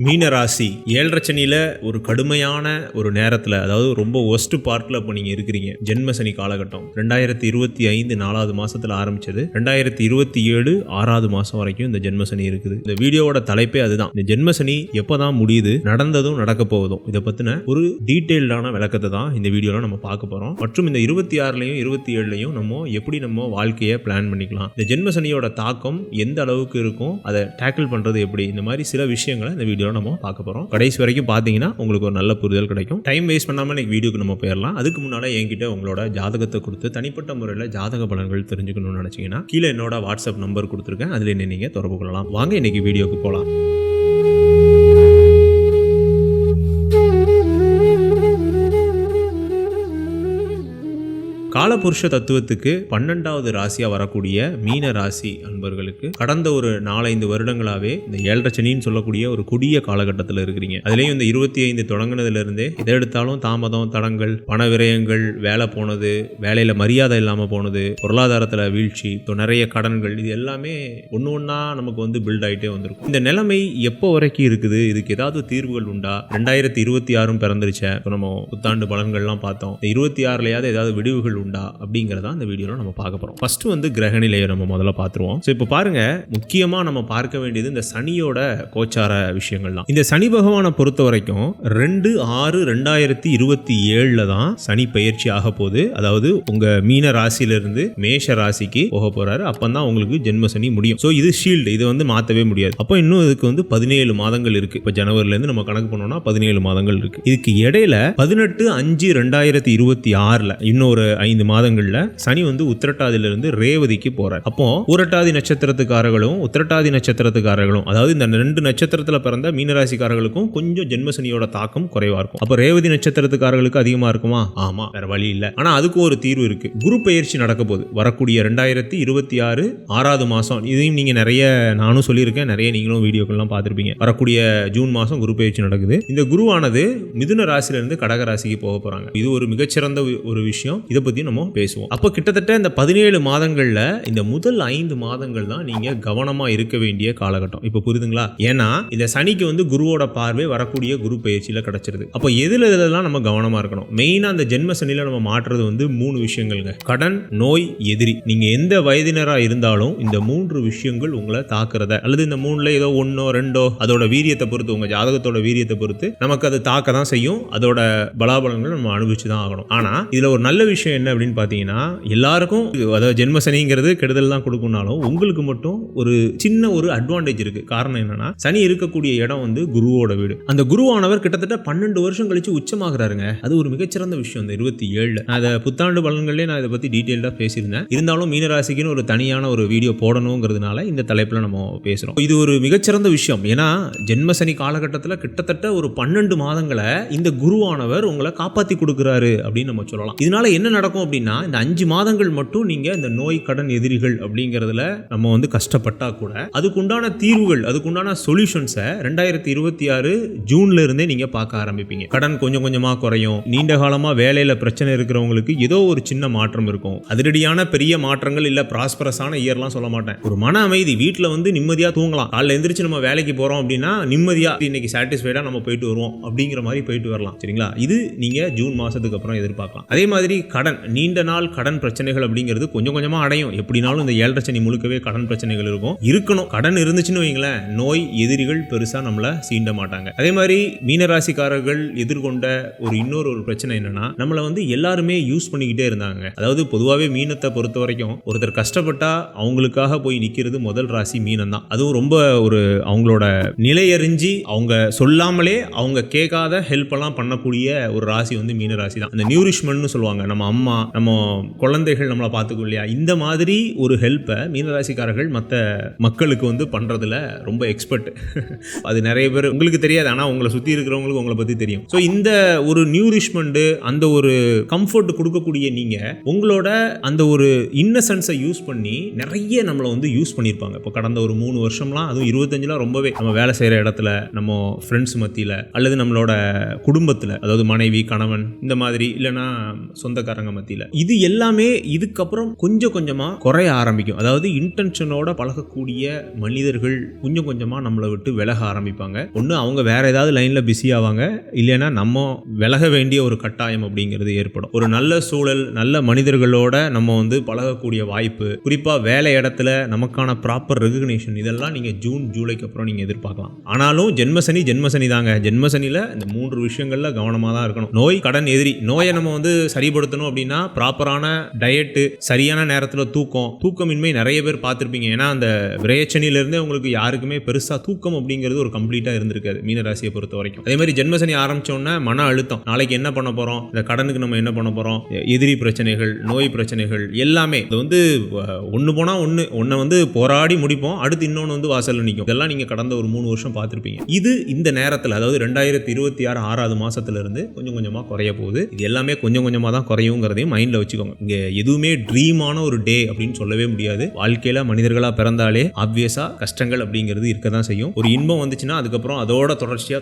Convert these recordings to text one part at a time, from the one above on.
மீன ராசி 7.5 சனியில ஒரு கடுமையான ஒரு நேரத்தில், அதாவது ரொம்ப ஒஸ்ட் பார்ட்ல இப்போ நீங்கள் இருக்கிறீங்க. ஜென்ம சனி காலகட்டம் 2025 4வது மாசத்துல ஆரம்பிச்சது. 2027 6வது மாசம் வரைக்கும் இந்த ஜென்ம சனி இருக்குது. இந்த வீடியோவோட தலைப்பே அதுதான். இந்த ஜென்ம சனி எப்போதான் முடியுது, நடந்ததும் நடக்க போவதும், இதை பத்தின ஒரு டீட்டெயில்டான விளக்கத்தை தான் இந்த வீடியோல நம்ம பார்க்க போறோம். மற்றும் இந்த 26லையும் 27லையும் நம்ம எப்படி நம்ம வாழ்க்கையை பிளான் பண்ணிக்கலாம், இந்த ஜென்ம சனியோட தாக்கம் எந்த அளவுக்கு இருக்கும், அதை டேக்கிள் பண்றது எப்படி, இந்த மாதிரி சில விஷயங்களை இந்த வீடியோ நம்ம பார்க்க போறோம். கடைசி வரைக்கும் பாத்தீங்கன்னா உங்களுக்கு ஒரு நல்ல புரிதல் கிடைக்கும். டைம் வேஸ்ட் பண்ணாம இன்னைக்கு வீடியோக்கு நம்ம போயிடலாம். அதுக்கு முன்னால என்கிட்ட உங்களோட ஜாதகத்தை கொடுத்து தனிப்பட்ட முறையில் ஜாதக பலன்கள் தெரிஞ்சுக்கணும்னு நினைச்சீங்கன்னா கீழே என்னோட வாட்ஸ்அப் நம்பர் கொடுத்துருக்கேன், அதுல என்ன நீங்க தொடர்பு கொள்ளலாம். வாங்க இன்னைக்கு வீடியோக்கு போலாம். காலபுருஷ தத்துவத்துக்கு 12வது ராசியா வரக்கூடிய மீன ராசி அன்பர்களுக்கு கடந்த ஒரு 4-5 வருடங்களாவே இந்த 7.5 சனின்னு சொல்லக்கூடிய ஒரு கொடிய காலகட்டத்தில் இருக்கிறீங்க. அதுலயும் இந்த 25 தொடங்கினதுல இருந்தே எதை எடுத்தாலும் தாமதம், தடங்கள், பண விரயங்கள், வேலை போனது, வேலையில மரியாதை இல்லாம போனது, பொருளாதாரத்துல வீழ்ச்சி, நிறைய கடன்கள், இது எல்லாமே ஒன்னு ஒன்னா நமக்கு வந்து பில்ட் ஆயிட்டே வந்திருக்கும். இந்த நிலைமை எப்போ வரைக்கும் இருக்குது, இதுக்கு ஏதாவது தீர்வுகள் உண்டா? 2026 பிறந்துருச்ச, நம்ம புத்தாண்டு பலன்கள்லாம் பார்த்தோம். இந்த 26லயாவது ஏதாவது விடிவுகள் உண்டா அப்படிங்கறத இந்த வீடியோல நம்ம பார்க்க போறோம். ஃபர்ஸ்ட் வந்து கிரக நிலையை நம்ம முதல்ல பார்த்துருவோம். சோ இப்போ பாருங்க, முக்கியமா நம்ம பார்க்க வேண்டியது இந்த சனியோட கோச்சார விஷயங்கள் தான். இந்த சனி பகவானை பொறுத்த வரைக்கும் 2/6/2027 தான் சனி பயிற்சி ஆக போகுது. அதாவது உங்க மீன ராசியிலிருந்து மேஷ ராசிக்கு போக போறாரு. அப்பதான் உங்களுக்கு ஜென்ம சனி முடியும். சோ இது ஷீல்டு, இது வந்து மாத்தவே முடியாது. அப்போ இன்னும் இதுக்கு வந்து 17 மாதங்கள் இருக்கு. இப்போ ஜனவரில இருந்து நம்ம கணக்கு பண்ணோம்னா 17 மாதங்கள் இருக்கு. இதுக்கு இடையில 18/5/2026 இன்னொரு 5 மாதங்கள்ல சனி வந்து உத்திரட்டாதியிலிருந்து ரேவதிக்கு போறார். அப்போ பூரட்டாதி நட்சத்திரத்துக்காரர்களும் உத்திரட்டாதி நட்சத்திரத்துக்காரர்களும், அதாவது இந்த 2 நட்சத்திரத்துல பிறந்த மீனராசிக்காரர்களுக்கும் கொஞ்சம் ஜென்ம சனியோட தாக்கம் குறைவா இருக்கும். அப்ப ரேவதி நட்சத்திரத்துக்காரர்களுக்கு அதிகமா இருக்குமா? ஆமா, வேற வழி இல்ல. ஆனா அதுக்கு ஒரு தீர்வு இருக்கு. குரு பெயர்ச்சி நடக்க போகுது வரக்கூடிய 2026 6வது மாசம். இதையும் நீங்க நிறைய, நானும் சொல்லியிருக்கேன், நிறைய நீங்களும் வீடியோக்கள்லாம் பார்த்திருப்பீங்க. வரக்கூடிய ஜூன் மாசம் குரு பெயர்ச்சி நடக்குது. இந்த குருவானது மிதுன ராசியில இருந்து கடக ராசிக்கு போக போறாங்க. இது ஒரு மிகச்சிறந்த ஒரு விஷயம். இதை பத்தி நம்ம பேசுவோம். அப்ப கிட்டத்தட்ட இந்த 17 மாதங்கள்ல இந்த முதல் 5 மாதங்கள் தான் நீங்க கவனமா இருக்க வேண்டிய காலகட்டம். இப்ப புரியுதுங்களா? ஏன்னா இந்த சனிக்கு வந்து குருவோட பார்வை வரக்கூடிய குரு பயிற்சியில கிடைச்சிருது. அப்ப எதுலாம் நம்ம கவனமா இருக்கணும்? மெயினா அந்த ஜென்ம சனியில நம்ம மாற்றுறது வந்து 3 விஷயங்கள்ங்க. கடன், நோய், எதிரி. நீங்க எந்த வயதினரா இருந்தாலும் இந்த 3 விஷயங்கள் உங்களை தாக்குறத, அல்லது இந்த 3ல ஏதோ 1ஓ 2ஓ அதோட வீரியத்தை பொறுத்து, உங்க ஜாதகத்தோட வீரியத்தை பொறுத்து நமக்கு அது தாக்க தான் செய்யும். அதோட பலாபலங்கள் நம்ம அனுபவிச்சு தான் ஆகணும். ஆனா இதுல ஒரு நல்ல விஷயம் என்ன அப்படின்னு பாத்தீங்கன்னா, எல்லாருக்கும் அதாவது ஜென்ம சனிங்கிறது கெடுதல் தான் கொடுக்கும்னாலும் உங்களுக்கு மட்டும் ஒரு சின்ன ஒரு அட்வான்டேஜ் இருக்கு. காரணம் என்னன்னா, சனி இருக்கக்கூடிய இடம் வந்து குருவோட வீடு. அந்த குருவானவர் கிட்டத்தட்ட 12 வருஷம் கழிச்சு உச்சமாகறாருங்க. அது ஒரு மிகச்சிறந்த விஷயம். இந்த 27 அதை புத்தாண்டு பலன்களே நான் இதை பத்தி டீடைல்டா பேசியிருந்தேன். இருந்தாலும் மீனராசிக்குன்னு ஒரு தனியான ஒரு வீடியோ போடணுங்கிறதுனால இந்த தலைப்புல நம்ம பேசுறோம். இது ஒரு மிகச்சிறந்த விஷயம். ஏன்னா ஜென்ம சனி காலகட்டத்தில் கிட்டத்தட்ட ஒரு 12 மாதங்களை இந்த குருவானவர் உங்களை காப்பாத்தி கொடுக்கிறாரு அப்படின்னு நம்ம சொல்லலாம். இதனால என்ன நடக்கும் அப்படின்னா, இந்த 5 மாதங்கள் மட்டும் நீங்க இந்த நோய், கடன், எதிரிகள் அப்படிங்கறதுல நம்ம வந்து கஷ்டப்பட்டா கூட அதுக்குண்டான தீர்வுகள், அதுக்குண்டான சொல்யூஷன்ஸை 2026 ஜூன்ல இருந்தே நீங்க பார்க்க ஆரம்பிப்பீங்க. கடன் கொஞ்சம் கொஞ்சமா குறையும். நீண்ட காலமா வேலையில பிரச்சனை இருக்கிறவங்களுக்கு ஏதோ ஒரு சின்ன மாற்றம் இருக்கும். அதிரடியான பெரிய மாற்றங்கள் இல்ல, பிராஸ்பரஸான இயர்லாம் சொல்ல மாட்டேன். ஒரு மன அமைதி, வீட்டுல வந்து நிம்மதியா தூங்கலாம். காலைல எந்திரிச்சு நம்ம வேலைக்கு போறோம் அப்படின்னா நிம்மதியா இன்னைக்கு சாட்டிஸ்ஃபைடா நம்ம போயிட்டு வருவோம் அப்படிங்கிற மாதிரி போயிட்டு வரலாம். சரிங்களா? இது நீங்க ஜூன் மாசத்துக்கு அப்புறம் எதிர்பார்க்கலாம். அதே மாதிரி கடன், நீண்ட நாள் கடன் பிரச்சனைகள் அப்படிங்கிறது கொஞ்சம் கொஞ்சமா அடையும். எப்படினாலும் இந்த 7.5 சனி முழுக்கவே கடன் பிரச்சனைகள் இருக்கணும். கடன் இருந்துச்சுன்னு வைங்களேன், நோய், எதிரிகள் பெருசா நம்மள சீண்ட மாட்டாங்க. அதே மாதிரி மீனராசிக்காரர்கள் எதிர்கொண்ட இன்னொரு பிரச்சனை என்னன்னா, நம்மள வந்து எல்லாருமே யூஸ் பண்ணிக்கிட்டே இருந்தாங்க. அதாவது பொதுவாகவே மீனத்தை பொறுத்த வரைக்கும் ஒருத்தர் கஷ்டப்பட்டா அவங்களுக்காக போய் நிக்கிறது முதல் ராசி மீனம் தான். அதுவும் ரொம்ப ஒரு அவங்களோட நிலையறிஞ்சி அவங்க சொல்லாமலே அவங்க கேட்காத ஹெல்ப் எல்லாம் பண்ணக்கூடிய ஒரு ராசி வந்து மீன ராசி தான். அந்த நியூரிஷ்மெண்ட்னு சொல்லுவாங்க. நம்ம அம்மா, நம்ம குழந்தைகள் நம்மளை பார்த்துக்கோ இல்லையா, இந்த மாதிரி ஒரு ஹெல்ப்பை மீனராசிக்காரர்கள் மற்ற மக்களுக்கு வந்து பண்றதுல ரொம்ப எக்ஸ்பர்ட். அது நிறைய பேர் உங்களுக்கு தெரியாது, ஆனால் உங்களை சுற்றி இருக்கிறவங்களுக்கு உங்களை பற்றி தெரியும். ஸோ இந்த ஒரு நியூரிஷ்மெண்ட், அந்த ஒரு கம்ஃபர்ட் கொடுக்கக்கூடிய நீங்க உங்களோட அந்த ஒரு இன்னசென்ஸை யூஸ் பண்ணி நிறைய நம்மளை வந்து யூஸ் பண்ணியிருப்பாங்க. இப்போ கடந்த ஒரு 3 வருஷம்லாம், அதுவும் 25லாம் ரொம்பவே நம்ம வேலை செய்கிற இடத்துல, நம்ம ஃப்ரெண்ட்ஸ் மத்தியில், அல்லது நம்மளோட குடும்பத்தில், அதாவது மனைவி, கணவன், இந்த மாதிரி இல்லைன்னா சொந்தக்காரங்க மத்தியில் இது எல்லாமே இதுக்கப்புறம் கொஞ்சம் கொஞ்சமா குறைய ஆரம்பிக்கும். அதாவது இன்டென்ஷனோட பழகக்கூடிய மனிதர்கள் கொஞ்சம் கொஞ்சமா நம்மளை விட்டு விலக ஆரம்பிப்பாங்க. ஒண்ணு அவங்க வேற ஏதாவது லைன்ல பிஸி ஆவாங்க, இல்லைன்னா நம்ம விலக வேண்டிய ஒரு கட்டாயம் அப்படிங்கிறது ஏற்படும். ஒரு நல்ல சூழல், நல்ல மனிதர்களோட நம்ம வந்து பழகக்கூடிய வாய்ப்பு, குறிப்பா வேலை இடத்துல நமக்கான ப்ராப்பர் ரெகக்னிஷன், இதெல்லாம் நீங்க ஜூன் ஜூலைக்கு அப்புறம் நீங்க எதிர்பார்க்கலாம். ஆனாலும் ஜென்மசனி தாங்க. ஜென்மசனில இந்த 3 விஷயங்கள்ல கவனமா தான் இருக்கணும். நோய் கடன் எதிரி. நோயை நம்ம வந்து சரிப்படுத்தணும் அப்படின்னா ப்ராப்பரான டயட்டு, சரியான நேரத்துல தூக்கமின்மை நிறைய பேர் பார்த்திருப்பீங்க. ஏன்னா அந்த விரயச்சனில இருந்தே உங்களுக்கு யாருக்குமே பெருசா தூக்கம் அப்படிங்கிறது ஒரு கம்ப்ளீட்டா இருந்திருக்காது மீனராசியை பொறுத்த வரைக்கும். அதே மாதிரி ஜென்மசனி ஆரம்பிச்சோன்னா மன அழுத்தம், நாளைக்கு என்ன பண்ண போறோம், இந்த கடனுக்கு நம்ம என்ன பண்ண போறோம், எதிரி பிரச்சனைகள், நோய் பிரச்சனைகள் எல்லாமே. இது வந்து ஒன்று போனா ஒன்றை வந்து போராடி முடிப்போம், அடுத்து இன்னொன்று வந்து வாசல்ல நிற்கும். இதெல்லாம் நீங்க கடந்த ஒரு 3 வருஷம் பார்த்திருப்பீங்க. இது இந்த நேரத்தில், அதாவது 2026 6வது மாசத்துல இருந்து கொஞ்சம் கொஞ்சமா குறைய போகுது. இது எல்லாமே கொஞ்சம் கொஞ்சமா தான் குறையுங்கிறதையும் மைண்ட்ல வச்சுக்கோங்க. இங்க எதுவுமே ட்ரீமான ஒரு டே அப்படின்னு சொல்லவே முடியாது. வாழ்க்கையில மனிதர்களா பிறந்தாலே ஆப்வியஸா கஷ்டங்கள் அப்படிங்கிறது இருக்க தான் செய்யும். ஒரு இன்பம் வந்துச்சுன்னா அதுக்கப்புறம் அதோட தொடர்ச்சியா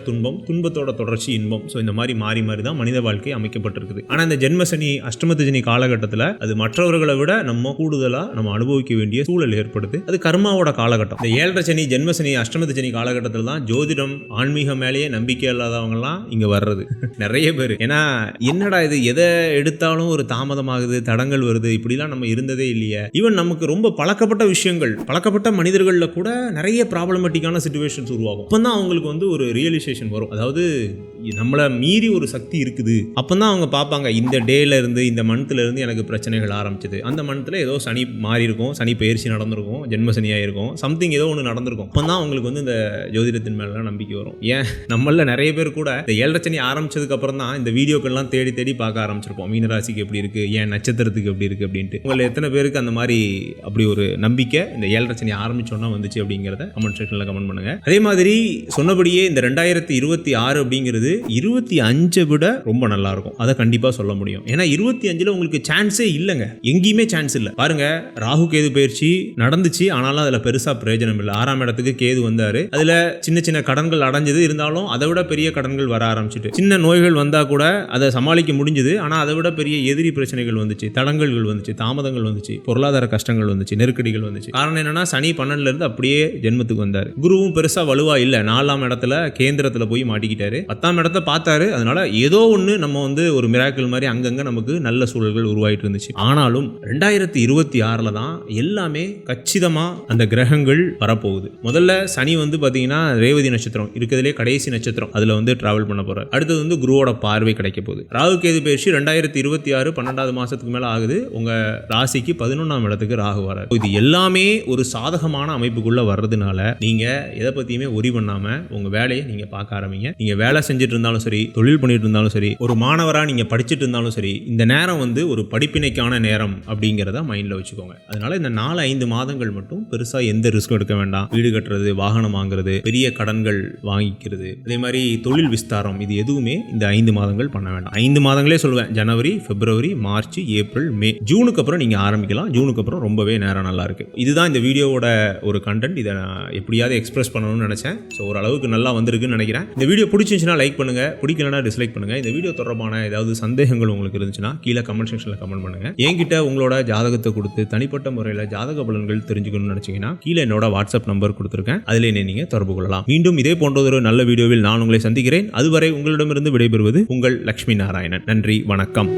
துன்பத்தோட தொடர்ச்சி இன்பம். ஸோ இந்த மாதிரி மாறி மாறி தான் மனித வாழ்க்கை அமைக்கப்பட்டிருக்குது. ஆனா இந்த ஜென்மசனி அஷ்டமத்து சனி காலகட்டத்தில் அது மற்றவர்களை விட நம்ம கூடுதலா நம்ம அனுபவிக்க வேண்டிய சூழல் ஏற்படுது. அது கர்மாவோட காலகட்டம். இந்த 7.5 சனி, ஜென்மசனி, அஷ்டமத்து சனி காலகட்டத்தில் தான் ஜோதிடம், ஆன்மீகம் மேலேயே நம்பிக்கை இல்லாதவங்கலாம் இங்க வர்றது நிறைய பேர். ஏன்னா என்னடா இது, எதை எடுத்தாலும் ஒரு தாமதமாகுது, தடங்கள் வருது, இப்படிலாம் நம்ம இருந்ததே இல்லையே. ஈவன் நமக்கு ரொம்ப பழக்கப்பட்ட விஷயங்கள், பழக்கப்பட்ட மனிதர்கள்ல கூட நிறைய ப்ராப்ளமேட்டிக்கான சிச்சுவேஷன்ஸ் உருவாகும். அப்பதான் அவங்களுக்கு வந்து ஒரு ரியலைசேஷன் வரும். அதாவது நம்மளை மீறி ஒரு சக்தி இருக்குது. அப்பதான் அவங்க பார்ப்பாங்க, இந்த டேல இருந்து, இந்த மந்த்ல இருந்து எனக்கு பிரச்சனைகள் ஆரம்பிச்சது. அந்த மந்த்ல ஏதோ சனி மாறி இருக்கும், சனி பயிற்சி நடந்திருக்கும், ஜென்மசனியா இருக்கும், சம்திங் ஏதோ ஒன்று நடந்திருக்கும். அப்பதான் அவங்களுக்கு வந்து இந்த ஜோதிடத்தின் மேல நம்பிக்கை வரும். ஏன் நம்மள நிறைய பேர் கூட இந்த 7.5 சனி ஆரம்பிச்சதுக்கு அப்புறம் தான் இந்த வீடியோக்கெல்லாம் தேடி பார்க்க ஆரம்பிச்சிருப்போம். மீனராசிக்கு எப்படி இருக்கு, ஏன் நட்சத்திரத்துக்கு எப்படி இருக்கு அப்படின்ட்டு. உங்களை எத்தனை பேருக்கு அந்த மாதிரி அப்படி ஒரு நம்பிக்கை இந்த 7.5 சனி ஆரம்பிச்சோன்னா வந்துச்சு அப்படிங்கிறத கமெண்ட் செக்ஷன்ல கமெண்ட் பண்ணுங்க. அதே மாதிரி சொன்னபடியே இந்த 2026 அப்படிங்கிறது 25 விட ரொம்ப நல்லா இருக்கும். அதை கண்டிப்பா சொல்ல முடியும். ஏன்னா 25ல உங்களுக்கு சான்ஸே இல்லைங்க, எங்கேயுமே சான்ஸ் இல்லை. பாருங்க, ராகு கேது பயிற்சி நடந்துச்சு, ஆனாலும் அதுல பெருசா பிரயோஜனம் இல்லை. 6ஆம் இடத்துக்கு கேது வந்தாரு, அதுல சின்ன சின்ன கடன்கள் அடைஞ்சது, இருந்தாலும் அதை விட பெரிய கடன்கள் வர ஆரம்பிச்சுட்டு, சின்ன நோய்கள் வந்தா கூட அதை சமாளிக்க முடிஞ்சது. ஆனா அதை விட பெரிய எதிரி பிரச்சனைகள் வந்துச்சு, தடங்கல்கள் வந்துச்சு, தாமதங்கள் வந்துச்சு, பொருளாதார கஷ்டங்கள் வந்துச்சு, நெருக்கடிகள் வந்துச்சு. காரணம் என்னன்னா சனி 12ல இருந்து அப்படியே ஜென்மத்துக்கு வந்தாரு. குருவும் பெருசா வலுவா இல்ல, 4ஆம் இடத்துல கேந்திரத்துல போய் மாட்டிக்கிட்டாரு, 10ஆம் இடத்தை பார்த்தாரு. அதனால ஏதோ ஒண்ணு நம்ம வந்து ஒரு மிராக்கிள் மாதிரி அங்கங்க நமக்கு நல்ல சூழல்கள் உருவாயிட்டு இருந்துச்சு. ஆனாலும் 2026ல தான் எல்லாமே கச்சிதமா அந்த கிரகங்கள் வரப்போகுது. முதல்ல சனி வந்து பாத்தீங்கன்னா ரேவதி நட்சத்திரம் இருக்கிறதுலே கடைசி நட்சத்திரம், அதுல வந்து டிராவல் பண்ண போறாரு. அடுத்தது வந்து குருவோட பார்வை கிடைக்க போகுது. ராகு கேது பயிற்சி 2026 12வது மாசத்துக்கு மேல ஆகுது. உங்க ராசிக்கு 11ஆம் இடத்துக்கு ராகு வராரு. இது எல்லாமே ஒரு சாதகமான அமைப்புக்குள்ள வர்றதுனால நீங்க எதை பத்தியுமே ஒரி பண்ணாம உங்க வேலையை நீங்க பார்க்க ஆரம்பிங்க. நீங்க வேலை செஞ்சுட்டு இருந்தாலும் சரி, தொழில் பண்ணிட்டு இருந்தாலும் சரி, ஒரு மாணவரா நீங்க படிச்சுட்டு இருந்தாலும் சரி, இந்த நேரம் வந்து ஒரு படிப்பினைக்கான நேரம் அப்படிங்கிறத மைண்ட்ல வச்சுக்கோங்க. அதனால இந்த 4-5 மாதங்கள் மட்டும் பெருசா எந்த ரிஸ்க் எடுக்க வேண்டாம். வீடு கட்டுறது, வாகனம் வாங்குறது, பெரிய கடன்கள் வாங்கிக்கிறது, அதே மாதிரி தொழில் விஸ்தாரம், இது எதுவுமே இந்த 5 மாதங்கள் பண்ண வேண்டாம். 5 மாதங்களே சொல்லுவேன், ஜனவரி, பிப்ரவரி, மார்ச், ஏப்ரல், மே, ஜூனுக்கு அப்புறம் நீங்க ஆரம்பிக்கலாம். ஜூனுக்கு அப்புறம் ரொம்பவே நேரம் நல்லா இருக்கு. இதுதான் இந்த வீடியோவோட ஒரு கண்டென்ட். இதை நான் எப்படியாவது எக்ஸ்பிரஸ் பண்ணணும்னு நினைச்சேன். ஸோ ஓரளவுக்கு நல்லா வந்திருக்குன்னு நினைக்கிறேன். இந்த வீடியோ பிடிச்சிருந்துச்சுன்னா லைக் பண்ணுங்க, பிடிக்கலன்னா டிஸ்லைக் பண்ணுங்க. இந்த வீடியோ தொடர்பான ஏதாவது சந்தேகங்கள் உங்களுக்கு இருந்துச்சுன்னா கீழே கமெண்ட் செக்ஷன்ல கமெண்ட் பண்ணுங்க. என்கிட்ட உங்களோட ஜாதகத்தை கொடுத்து தனிப்பட்ட முறையில் ஜாதக பலன்கள் தெரிஞ்சுக்கணும்னு நினைச்சீங்கன்னா கீழே என்னோட வாட்ஸ்அப் நம்பர் கொடுத்துருக்கேன், அதில் என்ன நீங்க தொடர்பு கொள்ளலாம். மீண்டும் இதே போன்ற ஒரு நல்ல வீடியோவில் நான் உங்களை சந்திக்கிறேன். அதுவரை உங்களிடமிருந்து விடைபெறுவது உங்கள் லட்சுமி நாராயணன். நன்றி, வணக்கம்.